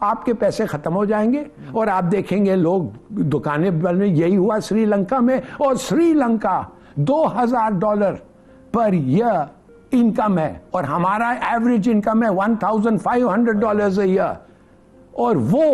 आपके पैसे खत्म हो जाएंगे और आप देखेंगे लोग दुकानें बंद। यही हुआ श्रीलंका में, और श्रीलंका $2000 पर ईयर इनकम है और हमारा एवरेज इनकम है $1500 a ईयर, और वो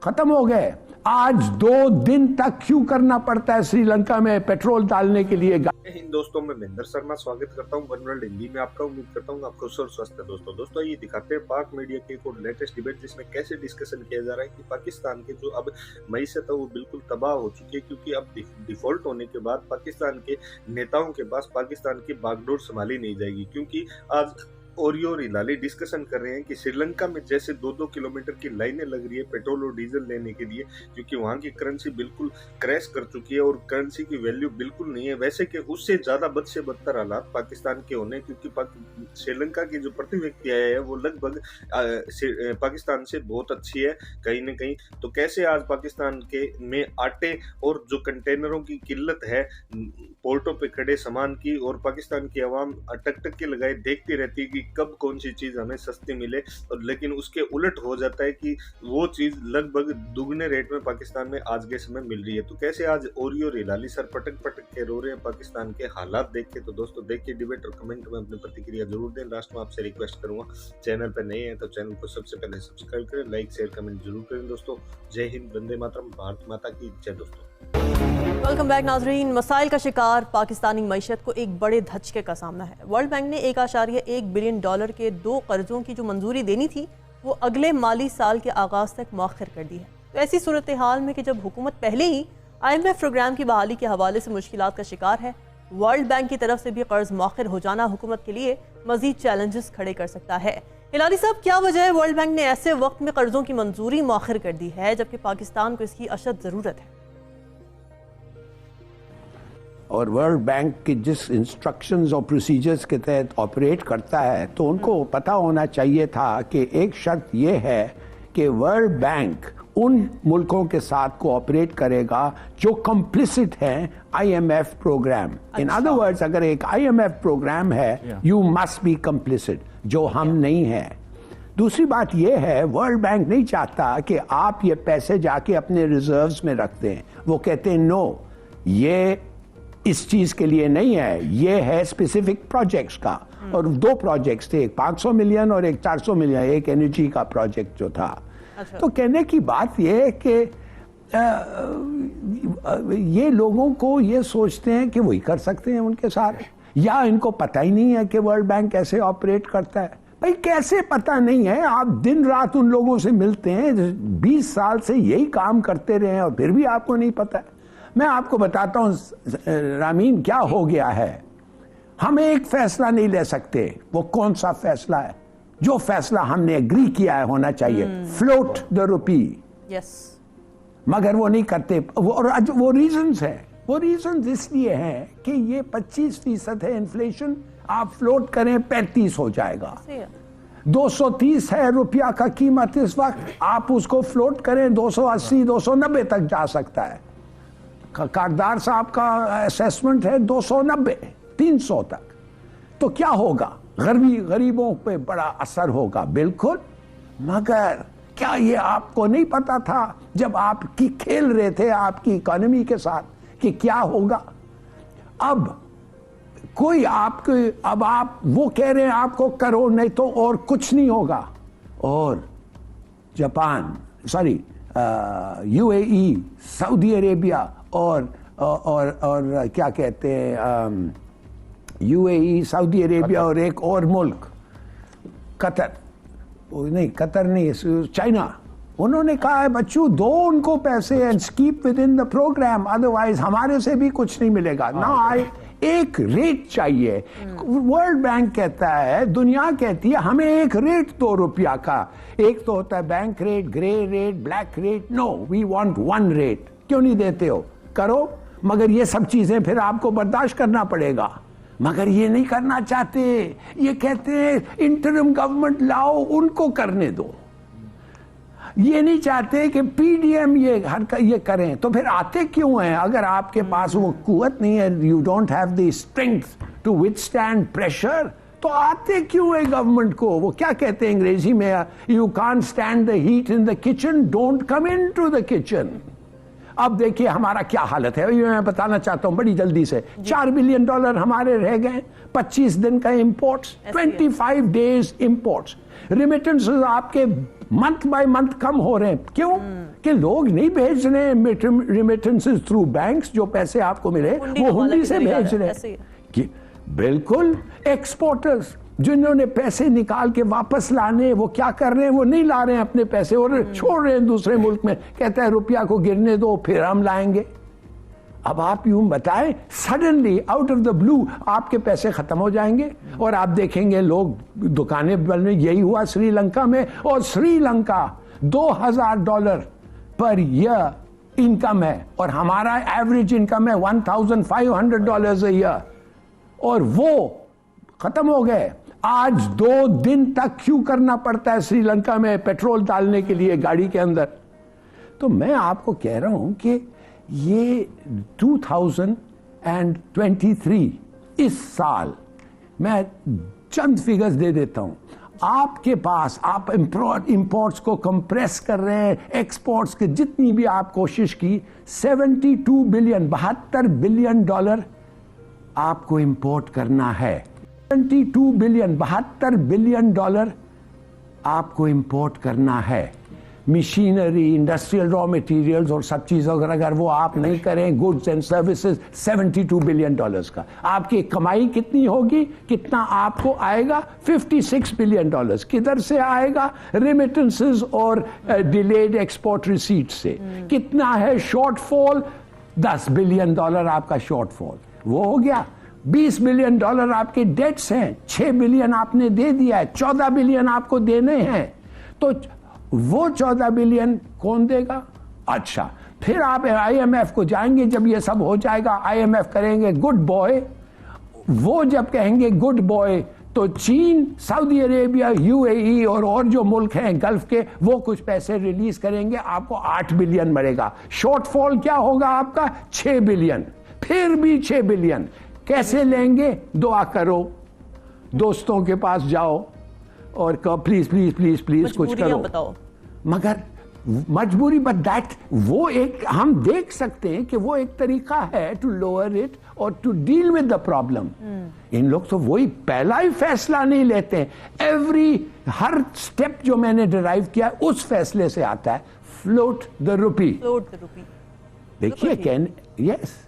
खत्म हो गए। आज 2 दिन तक क्यों करना पड़ता है श्रीलंका में पेट्रोल डालने के लिए। इन दोस्तों मैं महेंद्र शर्मा स्वागत करता हूं वन वर्ल्ड हिंदी में आपका। उम्मीद करता हूं आपको स्वस्थ है। दोस्तों ये दिखाते हैं पाक मीडिया के एक और लेटेस्ट डिबेट, जिसमें कैसे डिस्कशन किया जा रहा है कि पाकिस्तान के जो अब मईशत है वो बिल्कुल तबाह हो चुकी है, क्योंकि अब डिफॉल्ट होने के बाद पाकिस्तान के नेताओं के पास पाकिस्तान की बागडोर संभाली नहीं जाएगी। क्योंकि आज ओरियो और हिलाली डिस्कशन कर रहे हैं कि श्रीलंका में जैसे 2-2 किलोमीटर की लाइनें लग रही है पेट्रोल और डीजल लेने के लिए, क्योंकि वहां की करेंसी बिल्कुल क्रैश कर चुकी है और करेंसी की वैल्यू बिल्कुल नहीं है। वैसे कि उससे ज्यादा बद से बदतर हालात पाकिस्तान के होने, क्योंकि श्रीलंका की जो प्रति व्यक्ति आय है वो लगभग पाकिस्तान से बहुत अच्छी है कहीं न कहीं। तो कैसे आज पाकिस्तान के में आटे और जो कंटेनरों की किल्लत है पोर्टों पे खड़े सामान की, और पाकिस्तान की आवाम अटक के लगाए देखती रहती है कि कब कौन सी चीज हमें सस्ती मिले, और लेकिन उसके उलट हो जाता है कि वो चीज लगभग दुगने रेट में पाकिस्तान में आज के समय मिल रही है। तो कैसे आज ओरियो और हिलाली सर पटक के रो रहे हैं पाकिस्तान के हालात देख के। तो दोस्तों देखिए डिबेट और कमेंट में अपनी प्रतिक्रिया जरूर दें। लास्ट में आपसे रिक्वेस्ट करूंगा, चैनल पर नए हैं तो चैनल को सबसे पहले सब्सक्राइब करें, लाइक शेयर कमेंट जरूर करें। दोस्तों जय हिंद, वंदे मातरम, भारत माता की जय। दोस्तों वेलकम बैक नाजरीन। मसाइल का शिकार पाकिस्तानी मईशत को एक बड़े धचके का सामना है। वर्ल्ड बैंक ने $1.1 बिलियन के 2 कर्जों की जो मंजूरी देनी थी वो अगले माली साल के आगाज तक मौखर कर दी है। तो ऐसी सूरत हाल में कि जब हुकूमत पहले ही IMF प्रोग्राम की बहाली के हवाले से मुश्किलात का शिकार है, वर्ल्ड बैंक की तरफ से भी कर्ज मौखर हो जाना हुकूमत के लिए मजीद चैलेंजेस खड़े कर सकता है। हिलाली साहब, क्या वजह है वर्ल्ड बैंक ने ऐसे वक्त में कर्जों की मंजूरी मौखर कर दी है जबकि पाकिस्तान को इसकी अशद जरूरत है? और वर्ल्ड बैंक के जिस इंस्ट्रक्शंस और प्रोसीजर्स के तहत ऑपरेट करता है, तो उनको पता होना चाहिए था कि एक शर्त ये है कि वर्ल्ड बैंक उन मुल्कों के साथ कोऑपरेट करेगा जो कंप्लिसिट हैं IMF program. In other words, अगर एक IMF प्रोग्राम है यू मस्ट बी कंप्लिसिट, जो हम नहीं हैं। दूसरी बात यह है, वर्ल्ड बैंक नहीं चाहता कि आप ये पैसे जाके अपने रिजर्व्स में रख दें। वो कहते हैं नो, ये इस चीज के लिए नहीं है, ये है स्पेसिफिक प्रोजेक्ट्स का। और 2 प्रोजेक्ट्स थे, एक 500 मिलियन और एक 400 मिलियन, एक एनर्जी का प्रोजेक्ट जो था। अच्छा। तो कहने की बात ये है कि ये लोगों को ये सोचते हैं कि वही कर सकते हैं उनके साथ, या इनको पता ही नहीं है कि वर्ल्ड बैंक कैसे ऑपरेट करता है। भाई कैसे पता नहीं है? आप दिन रात उन लोगों से मिलते हैं, 20 साल से यही काम करते रहे हैं और फिर भी आपको नहीं पता है। मैं आपको बताता हूं रामीन क्या हो गया है। हम एक फैसला नहीं ले सकते। वो कौन सा फैसला है? जो फैसला हमने एग्री किया है होना चाहिए, फ्लोट द रुपी। यस, मगर वो नहीं करते। वो रीजंस है, वो रीजंस इसलिए हैं कि ये 25% है इन्फ्लेशन, आप फ्लोट करें 35 हो जाएगा। 230 है रुपया का कीमत इस वक्त, आप उसको फ्लोट करें 280 290 तक जा सकता है। कारदार साहब का असेसमेंट है 290 300 तक। तो क्या होगा? गरीबों पे बड़ा असर होगा, बिल्कुल। मगर क्या ये आपको नहीं पता था जब आप खेल रहे थे आपकी इकोनॉमी के साथ कि क्या होगा? अब कोई आपके, अब आप वो कह रहे हैं आपको करो, नहीं तो और कुछ नहीं होगा। और Japan, sorry UAE, Saudi Arabia और क्या कहते हैं UAE, सऊदी अरेबिया और एक और मुल्क कतर नहीं, चाइना, उन्होंने कहा है बच्चों दो उनको पैसे and keep within the program, otherwise हमारे से भी कुछ नहीं मिलेगा ना। एक रेट चाहिए। वर्ल्ड बैंक कहता है, दुनिया कहती है हमें एक रेट ₹2 का। एक तो होता है bank rate, grey rate, black rate. No, we want one rate. क्यों नहीं देते हो? करो, मगर ये सब चीजें फिर आपको बर्दाश्त करना पड़ेगा। मगर ये नहीं करना चाहते, ये कहते हैं इंटरिम गवर्नमेंट लाओ, उनको करने दो। ये नहीं चाहते कि पीडीएम ये करें। तो फिर आते क्यों हैं? अगर आपके पास वो कुव्वत नहीं है, you don't have the strength to withstand pressure, तो तो आते क्यों है गवर्नमेंट को? वो क्या कहते हैं अंग्रेजी में, you can't stand the heat in the kitchen, don't come into the kitchen. अब देखिए हमारा क्या हालत है, ये मैं बताना चाहता हूं बड़ी जल्दी से। $4 बिलियन हमारे रह गए, 25 दिन का इंपोर्ट्स, 25 डेज इंपोर्ट्स। रिमिटेंसेस आपके मंथ बाय मंथ कम हो रहे हैं। क्यों? कि लोग नहीं भेज रहे हैं रिमिटेंसेस थ्रू बैंक्स, जो पैसे आपको मिले वो हुंडी से भेज रहे हैं कि बिल्कुल। एक्सपोर्टर्स जिन्होंने पैसे निकाल के वापस लाने, वो क्या कर रहे हैं? वो नहीं ला रहे हैं अपने पैसे और छोड़ रहे हैं दूसरे मुल्क में, कहते हैं रुपया को गिरने दो फिर हम लाएंगे। अब आप यूं बताएं, suddenly out of the blue आपके पैसे खत्म हो जाएंगे और आप देखेंगे लोग दुकानें बंद। यही हुआ श्रीलंका में, और श्रीलंका $2,000 पर ईयर इनकम है और हमारा एवरेज इनकम है $1,500 a ईयर, और वो खत्म हो गए। आज 2 दिन तक क्यों करना पड़ता है श्रीलंका में पेट्रोल डालने के लिए गाड़ी के अंदर? तो मैं आपको कह रहा हूं कि ये 2023 इस साल, मैं चंद फिगर्स दे देता हूं आपके पास। आप इंपोर्ट्स को कंप्रेस कर रहे हैं, एक्सपोर्ट्स के जितनी भी आप कोशिश की, $72 बिलियन आपको इंपोर्ट करना है। $72 बिलियन आपको इंपोर्ट करना है। मशीनरी, इंडस्ट्रियल रॉ मटेरियल्स और सब चीज़ अगर वो आप नहीं करें, गुड्स एंड सर्विसेज, $72 बिलियन का। आपकी कमाई कितनी होगी? कितना आपको आएगा? $56 बिलियन। किधर से आएगा? रेमिटेंसेस और डिलेड एक्सपोर्ट रिसीट से। कितना है शॉर्टफॉल? $10 बिलियन आपका शॉर्टफॉल, वो हो गया। $20 बिलियन आपके डेट्स हैं, $6 बिलियन आपने दे दिया है, $14 बिलियन आपको देने हैं। तो वो 14 बिलियन कौन देगा? अच्छा, फिर आप IMF को जाएंगे, जब ये सब हो जाएगा IMF करेंगे गुड बॉय। वो जब कहेंगे गुड बॉय तो चीन, सऊदी अरेबिया, UAE और जो मुल्क हैं गल्फ के, वो कुछ पैसे रिलीज करेंगे, आपको $8 बिलियन मिलेगा। शॉर्टफॉल क्या होगा आपका? $6 बिलियन। फिर भी $6 बिलियन कैसे लेंगे? दुआ करो, दोस्तों के पास जाओ और कहो प्लीज प्लीज प्लीज प्लीज कुछ करो। बताओ। मगर मजबूरी, बट दैट, वो एक हम देख सकते हैं कि वो एक तरीका है टू लोअर इट और to deal with the problem. इन लोग तो वही पहला ही फैसला नहीं लेते हैं। हर स्टेप जो मैंने डिराइव किया उस फैसले से आता है, फ्लोट द रुपी। देखिए यस,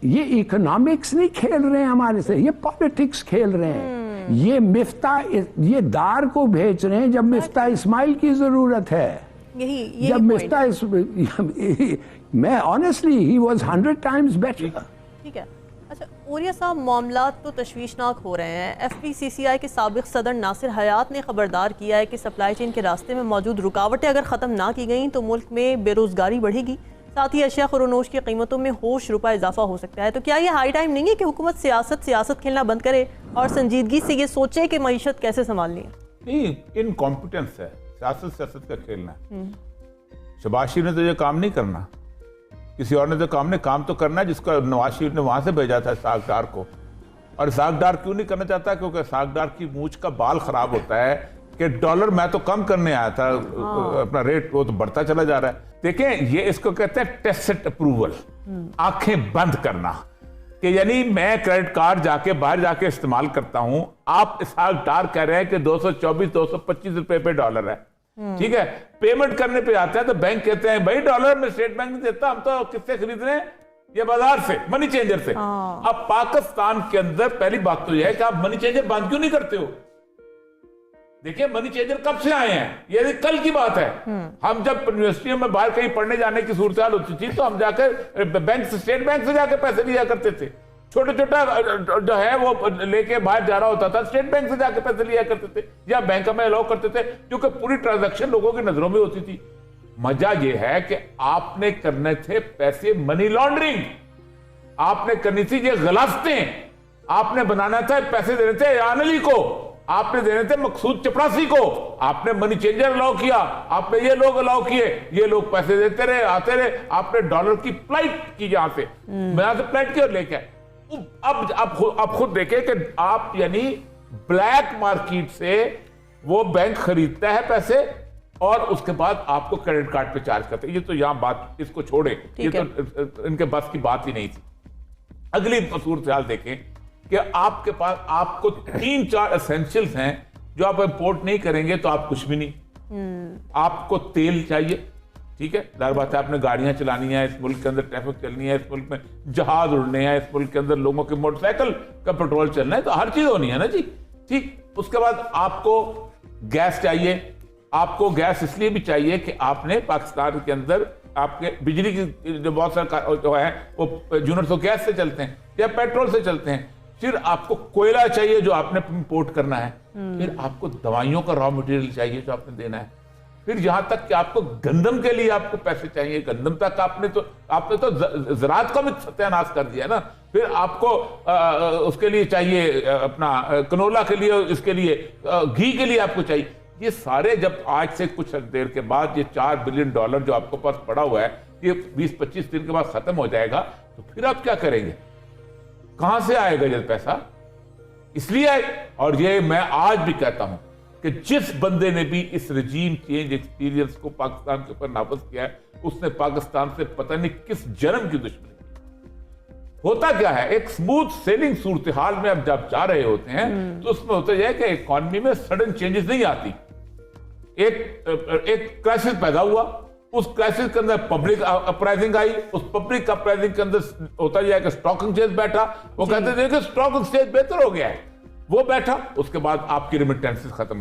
ये इकोनॉमिक्स नहीं खेल रहे हैं हमारे से, ये पॉलिटिक्स खेल रहे हैं। ये मिफ्ता, ये दार को भेज रहे हैं जब मिफ्ता इस्माइल की जरूरत है। यही जब मिफ्ता मैं honestly he was 100 times better. ठीक है। अच्छा ओरिया साहब, मामला तो तशवीशनाक हो रहे हैं। FPCCI के साबिक सदर नासिर हयात ने खबरदार किया है कि सप्लाई चेन के रास्ते में मौजूद रुकावटें अगर ख़त्म ना की गई तो मुल्क में बेरोजगारी बढ़ेगी, साथ ही अशिया खुरोनोश की कीमतों में होश रुपा इजाफा हो सकता है। तो क्या ये हाई टाइम नहीं है कि हुकूमत सियासत खेलना बंद करे और संजीदगी से ये सोचे कि मईशत कैसे संभालनी है? नहीं, इनकॉम्पिटेंस है, सियासत का खेलना। शहबाज शरीफ ने तो ये काम नहीं करना, किसी और ने तो काम तो करना है जिसको नवाज शरीफ ने वहां से भेजा था इसाक डार को। और इसाक डार क्यों नहीं करना चाहता? क्योंकि इसाक डार की मूंछ का बाल खराब होता है कि डॉलर मैं तो कम करने आया था, अपना रेट वो तो बढ़ता चला जा रहा है। देखें, ये इसको कहते हैं टेसिट अप्रूवल, आंखें बंद करना, कि यानी मैं क्रेडिट कार्ड जाके बाहर जाके इस्तेमाल करता हूं, आप इसाक डार कह रहे हैं कि 224-225 रुपए पे डॉलर है, ठीक है। पेमेंट करने पे आते हैं तो बैंक कहते हैं भाई डॉलर में स्टेट बैंक नहीं देता, हम तो किससे खरीद रहे हैं? ये बाजार से, मनी चेंजर से। अब पाकिस्तान के अंदर पहली बात तो यह है कि आप मनी चेंजर बंद क्यों नहीं करते हो? देखिए, मनी चेंजर कब से आए हैं? ये कल की बात है। हम जब यूनिवर्सिटियों में बाहर कहीं पढ़ने जाने की सूरत होती थी तो हम जाकर बैंक से, स्टेट बैंक से जाकर पैसे लिया करते थे। छोटा जो है वो लेके बाहर जा रहा होता था, स्टेट बैंक से जाकर पैसे लिया करते थे या बैंक में अलाउ करते थे, क्योंकि पूरी ट्रांजैक्शन लोगों की नजरों में होती थी। मजा ये है कि आपने करने थे पैसे मनी लॉन्ड्रिंग, आपने करनी थी ये गलास्तें, आपने बनाना था पैसे देने थे अली को, आपने देने थे मकसूद चपरासी को, आपने मनी चेंजर अलाउ किया, आपने ये लोग अलाउ किए, ये लोग पैसे देते रहे, आते रहे, आपने डॉलर की फ्लाइट की यहां से, यहां से फ्लाइट की और लेके अब खुद देखें कि आप यानी ब्लैक मार्केट से वो बैंक खरीदता है पैसे और उसके बाद आपको क्रेडिट कार्ड पे चार्ज करते हैं। ये तो यहां बात, इसको छोड़े, ये तो इनके बस की बात ही नहीं थी। अगली सूरत हाल देखें कि आपके पास आपको 3-4 एसेंशियल्स हैं जो आप इंपोर्ट नहीं करेंगे तो आप कुछ भी नहीं। आपको तेल चाहिए, ठीक है, जाहिर बात है, आपने गाड़ियां चलानी है, इस मुल्क के अंदर ट्रैफिक चलनी है, इस मुल्क में जहाज उड़ने हैं, इस मुल्क के अंदर लोगों के मोटरसाइकिल का पेट्रोल चलना है, तो हर चीज होनी है ना जी, ठीक। उसके बाद आपको गैस चाहिए। आपको गैस इसलिए भी चाहिए कि आपने पाकिस्तान के अंदर आपके बिजली की जो बहुत सारे जो है वो यूनिट तो गैस से चलते हैं या पेट्रोल से चलते हैं। फिर आपको कोयला चाहिए जो आपने इंपोर्ट करना है। फिर आपको दवाइयों का रॉ मटेरियल चाहिए जो आपने देना है। फिर यहां तक कि आपको गंदम के लिए आपको पैसे चाहिए। गंदम तक आपने तो ज़राअत का भी सत्यानाश कर दिया ना। फिर आपको उसके लिए चाहिए अपना कनोला के लिए, इसके लिए घी के लिए आपको चाहिए। ये सारे जब आज से कुछ देर के बाद ये $4 बिलियन जो आपको पास पड़ा हुआ है, ये 20-25 दिन के बाद खत्म हो जाएगा, तो फिर आप क्या करेंगे? कहां से आएगा ये पैसा? इसलिए, और ये मैं आज भी कहता हूं कि जिस बंदे ने भी इस रजीम चेंज एक्सपीरियंस को पाकिस्तान के ऊपर नाफिज किया है, उसने पाकिस्तान से पता नहीं किस जन्म की दुश्मनी। होता क्या है, एक स्मूथ सेलिंग सूरत हाल में अब जब जा रहे होते हैं तो उसमें होता यह है कि इकॉनमी में सडन चेंजेस नहीं आती। एक क्राइसिस पैदा हुआ, उस क्राइसिस के अंदर पब्लिक अपराइजिंग आई, उस पब्लिक अपराइजिंग के अंदर होता यह है कि स्टॉक एक्सचेंज बैठा, वो कहते थे कि स्टॉक एक्सचेंज बेहतर हो गया है, वो बैठा, उसके बाद आपकी रिमिटेंसेस खत्म।